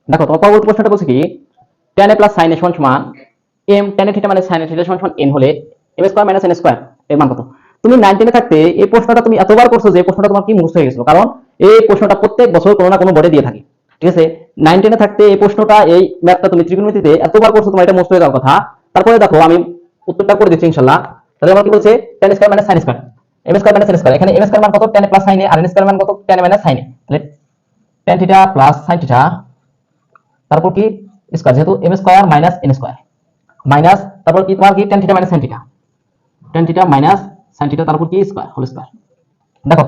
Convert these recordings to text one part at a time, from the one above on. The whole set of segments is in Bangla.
দেখো তোমার পরবর্তী প্রশ্নটা বলছে কি tan a plus sin a সমান সমান m tan a থিটা মানে sin a থিটা সমান সমান n হলে m square minus n square এর মান কত? তুমি 9 10 এ থাকতে এই প্রশ্নটা তুমি এতবার করছো যে এই প্রশ্নটা তোমার কি মুখস্থ হয়ে গেছিল, কারণ এই প্রশ্নটা প্রত্যেক বছর কোনো না কোনো বোর্ডে দিয়ে থাকে। ঠিক আছে, 9 10 এ থাকতে এই প্রশ্নটা এই ম্যাথটা তুমি ত্রিকোণমিতিতে এতবার করছো, তোমার এটা মুখস্থ হয়ে যাওয়ার কথা। তারপরে দেখো আমি উত্তরটা করে দিচ্ছি ইনশাআল্লাহ। তাহলে আমার কি বলছে tan square minus sin square m square minus n square, এখানে m স্কয়ার মান কত? tan a plus sin a আর n স্কয়ার মান কত? tan a minus sin a। তাহলে tan theta plus sin theta তারপর কি স্কয়ার, যেহেতু m square minus n square minus তারপর কি তোমার কি tan theta minus sin theta, tan theta minus sin theta তারপর কি স্কয়ার হোল স্কয়ার। দেখো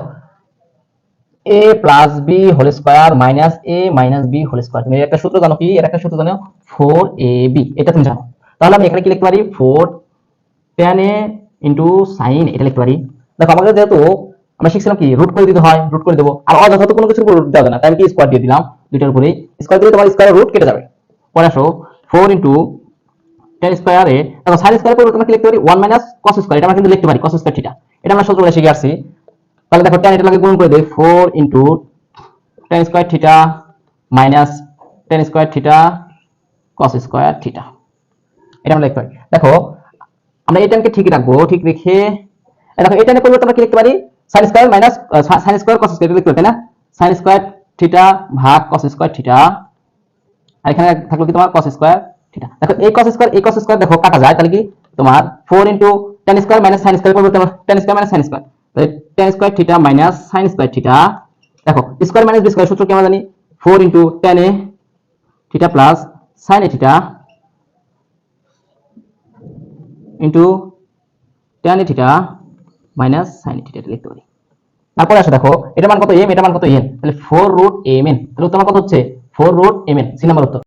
a plus b whole square minus a minus b whole square, তুমি একটা সূত্র জানো কি? এর একটা সূত্র জানো 4ab, এটা তুমি জানো। তাহলে আমি এখানে কি লিখতে পারি? 4 tan a sin এটা লিখতে পারি। দেখো আমাদের যেহেতু আমরা শিখছিলাম কি রুট করে দিতে হয়, রুট করে দেবো, আর অযথা কোনো কিছুর উপর রুট দেওয়া যায় না, তাই আমি কি স্কয়ার দিয়ে দিলাম দুইটার উপরে। স্কয়ার দিলে তোমার স্কয়ারের রুট কেটে যাবে। পরে আসো 4 tan স্কয়ারে দেখো sin স্কয়ারের পরিবর্তে আমরা কি লিখতে পারি? 1 মাইনাস cos স্কয়ার, এটা আমরা কিন্তু লিখতে পারি cos স্কয়ার থিটা, এটা আমরা সূত্রগুলো শিখে আসছি। তাহলে দেখো tan এটা লাগে গুণ করে দেই 4 tan square theta minus tan square theta cos square theta, এটা আমরা লিখতে পারি। দেখো আমরা এই টানকে ঠিক রাখবো, ঠিক রেখে দেখো এই টানের পরিবর্তে আমরা কি লিখতে পারি? sin square minus sin square cos square লিখতে পারি, তাই না? sin স্কয়ার থিটা ভাগ cos স্কয়ার থিটা, আর এখানে থাকলো কি তোমার cos স্কয়ার থিটা। দেখো এই cos স্কয়ার দেখো কাটা যায়, তাহলে কি তোমার 4 tan square minus sin square পরিবর্তে tan square minus sin square, তাহলে tan square theta minus sin square theta. দেখো স্কয়ার মাইনাস বি স্কয়ার সূত্র কি আমরা জানি? 4 tan a theta plus sin a theta tan a theta minus sin a theta, এটা লিখতে পারি। তারপরে আসো দেখো এটা মান কত m, এটা মান কত n, তাহলে 4 √mn, তাহলে উত্তর কত হচ্ছে 4 √mn, সি নাম্বার উত্তর।